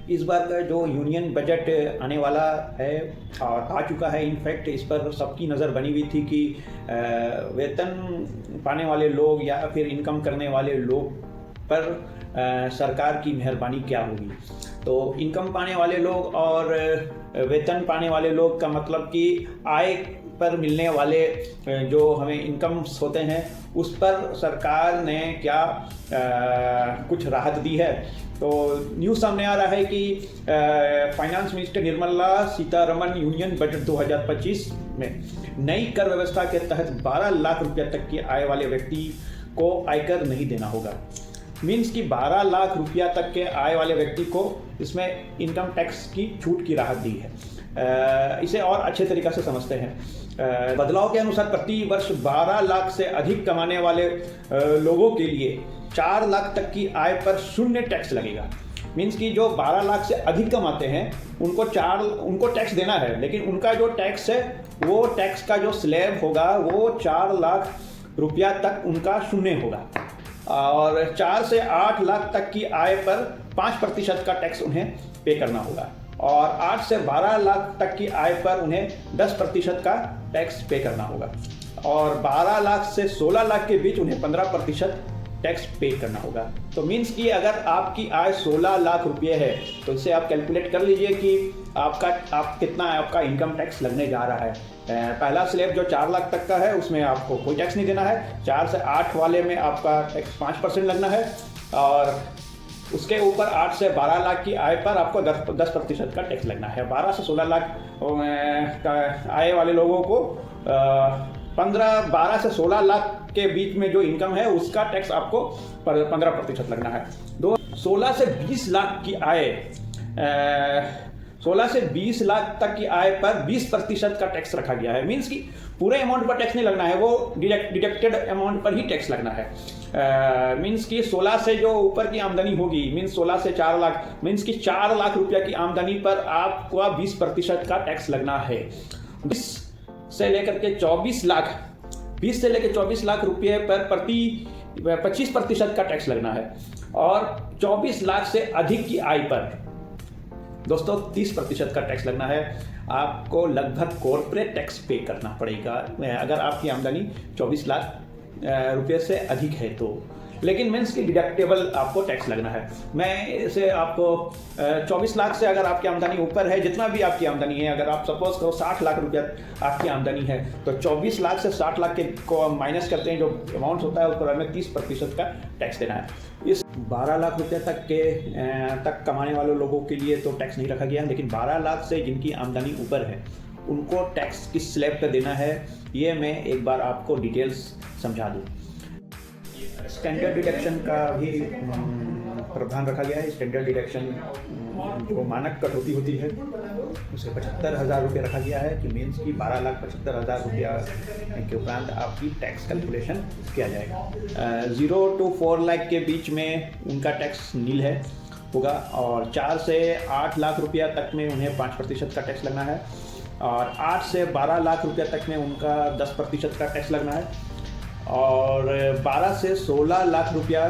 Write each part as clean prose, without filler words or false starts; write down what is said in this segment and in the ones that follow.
इस बार का जो यूनियन बजट आने वाला है और आ चुका है, इनफैक्ट इस पर सबकी नज़र बनी हुई थी कि वेतन पाने वाले लोग या फिर इनकम करने वाले लोग पर सरकार की मेहरबानी क्या होगी। तो इनकम पाने वाले लोग और वेतन पाने वाले लोग का मतलब कि आय पर मिलने वाले जो हमें इनकम्स होते हैं उस पर सरकार ने क्या कुछ राहत दी है। तो न्यूज़ सामने आ रहा है कि finance minister Nirmala Sitharaman union budget 2025 में नई कर व्यवस्था के तहत 12 लाख रुपये तक की आय वाले व्यक्ति को आयकर नहीं देना होगा। मीन्स कि 12 लाख रुपया तक के आय वाले व्यक्ति को इसमें इनकम टैक्स की छूट की राहत दी है। इसे और अच्छे तरीक़े से समझते हैं। बदलाव के अनुसार प्रति वर्ष 12 लाख से अधिक कमाने वाले लोगों के लिए 4 लाख तक की आय पर शून्य टैक्स लगेगा। मीन्स कि जो 12 लाख से अधिक कमाते हैं उनको टैक्स देना है, लेकिन उनका जो टैक्स है वो टैक्स का जो स्लैब होगा वो 4 लाख रुपया तक उनका शून्य होगा। और 4 से 8 लाख तक की आय पर 5% का टैक्स उन्हें पे करना होगा और 8 से 12 लाख तक की आय पर उन्हें 10% का टैक्स पे करना होगा और 12 लाख से 16 लाख के बीच उन्हें 15% टैक्स पे करना होगा। तो मीन्स कि अगर आपकी आय 16 लाख रुपये है तो इससे आप कैलकुलेट कर लीजिए कि कितना आपका इनकम टैक्स लगने जा रहा है। पहला स्लैब जो 4 लाख तक का है उसमें आपको कोई टैक्स नहीं देना है। 4 से 8 वाले में आपका टैक्स 5% लगना है और उसके ऊपर 8 से 12 लाख की आय पर आपको 10% का टैक्स लगना है। 12 से 16 लाख का आय वाले लोगों को 12 से 16 लाख के बीच में जो इनकम है उसका टैक्स आपको 15% लगना है। 16 से 20 लाख की आय 16 से 20 लाख तक की आय पर 20% का टैक्स रखा गया है। मीन्स कि पूरे अमाउंट पर टैक्स नहीं लगना है, वो डिडक्टेड अमाउंट पर ही टैक्स लगना है। मीन्स कि 16 से जो ऊपर की आमदनी होगी, मीन्स 16 से 4 लाख, मीन्स कि 4 लाख रुपया की आमदनी पर आपको 20% का टैक्स लगना है। 20 से लेकर के 24 लाख रुपये पर प्रति 25% का टैक्स लगना है और 24 लाख से अधिक की आय पर दोस्तों 30% का टैक्स लगना है। आपको लगभग कॉर्पोरेट टैक्स पे करना पड़ेगा अगर आपकी आमदनी 24 लाख रुपये से अधिक है तो। लेकिन मीन्स की डिडक्टेबल आपको टैक्स लगना है। मैं इसे आपको 24 लाख से अगर आपकी आमदनी ऊपर है, जितना भी आपकी आमदनी है, अगर आप सपोज करो 60 लाख रुपया आपकी आमदनी है तो 24 लाख से 60 लाख के को माइनस करते हैं जो अमाउंट होता है उस पर हमें 30% का टैक्स देना है। इस 12 लाख रुपये तक कमाने वाले लोगों के लिए तो टैक्स नहीं रखा गया, लेकिन 12 लाख से जिनकी आमदनी ऊपर है उनको टैक्स किस स्लैब पर देना है ये मैं एक बार आपको डिटेल्स समझा दूँ। स्टैंडर्ड डिडक्शन का भी प्रावधान रखा गया है। स्टैंडर्ड डिडक्शन जो मानक कटौती होती है उसे 75,000 रुपये रखा गया है कि मीन्स की 12,75,000 रुपया के उपरांत आपकी टैक्स कैलकुलेशन किया जाएगा। 0 to 4 लाख के बीच में उनका टैक्स नील होगा और 4 से 8 लाख रुपया तक में उन्हें 5% का टैक्स लगना है और 8 से 12 लाख रुपया तक में उनका 10% का टैक्स लगना है और 12 से 16 लाख रुपया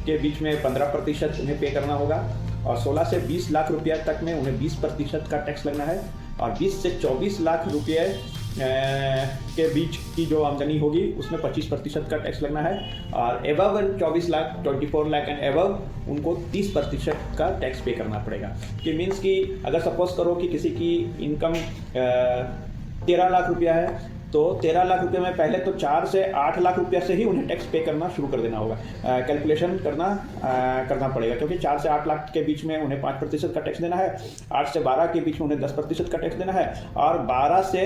के बीच में 15% उन्हें पे करना होगा और 16 से 20 लाख रुपया तक में उन्हें 20% का टैक्स लगना है और 20 से 24 लाख रुपये के बीच की जो आमदनी होगी उसमें 25% का टैक्स लगना है और above 24 lakh 24 lakh and above उनको 30% का टैक्स पे करना पड़ेगा। कि मीन्स कि अगर सपोज करो कि किसी की इनकम 13 लाख रुपया है तो 13 लाख रुपये में पहले तो 4 से 8 लाख रुपया से ही उन्हें टैक्स पे करना शुरू कर देना होगा। कैलकुलेशन करना पड़ेगा क्योंकि 4 से 8 लाख के बीच में उन्हें 5% का टैक्स देना है, 8 से 12 के बीच में उन्हें 10% का टैक्स देना है और 12 से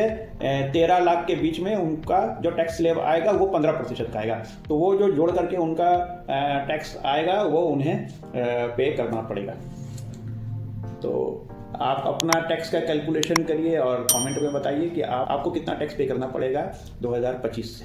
13 लाख के बीच में उनका जो टैक्स स्लैब आएगा वो 15% का आएगा। तो वो जो जोड़ करके उनका टैक्स आएगा वो उन्हें पे करना पड़ेगा। तो आप अपना टैक्स का कैलकुलेशन करिए और कमेंट में बताइए कि आपको कितना टैक्स पे करना पड़ेगा 2025 से।